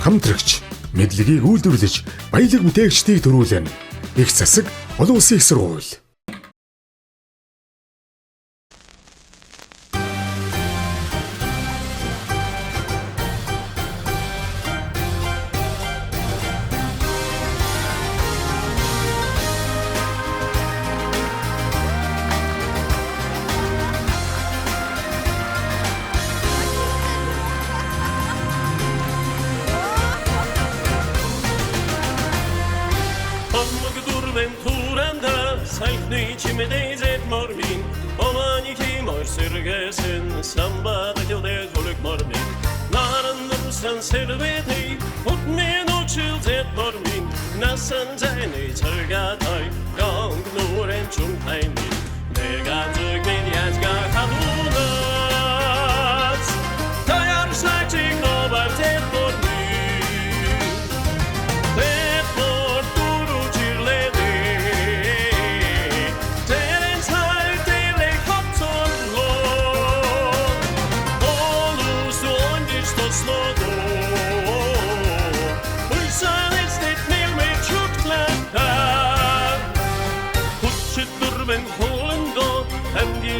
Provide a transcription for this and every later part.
хамтрагч, мэдлэгийг үйлдвэрлэж баялаг бүтээгчдийг төрүүлнэ. Их засаг олон улсын их сургууль. Salkny chimedezet mormin Omani kimor sirgesin Sambada jode goluk mormin Narandım sen serveti Utmin uçilzet mormin Nasan zayni çargatay Gang nuren çuntaymin Nega tugmin yazga kadunas Tayar sakçik nobartet mormin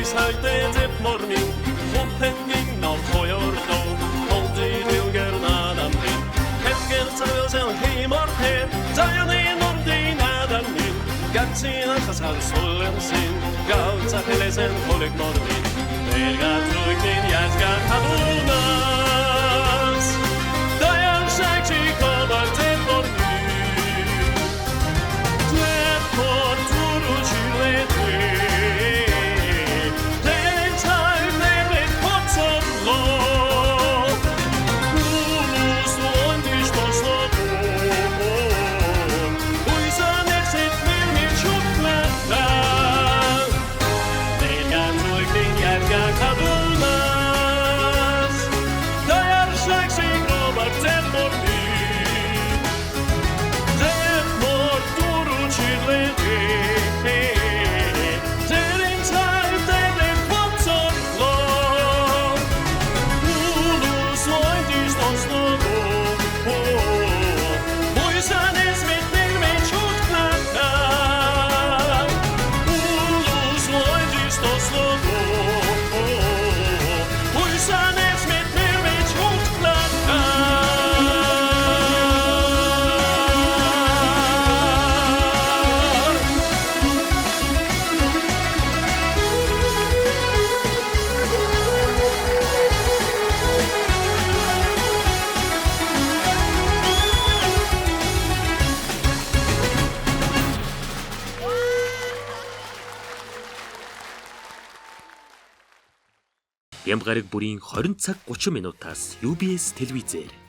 Saltet morning, hopphängning av koyordo, hålldi dilgernadammin. Hetger tölsen himorten, zayani nordinadammin. Gatsina kasal solensin, galta pelesen kolik nordin. Verga trugnin yazga kadunas, dayan shakchi kobar tet morning. Tet mor turu chilete. Бямгараг бүрийн 20 цаг 30 минутаас UBS телевизээр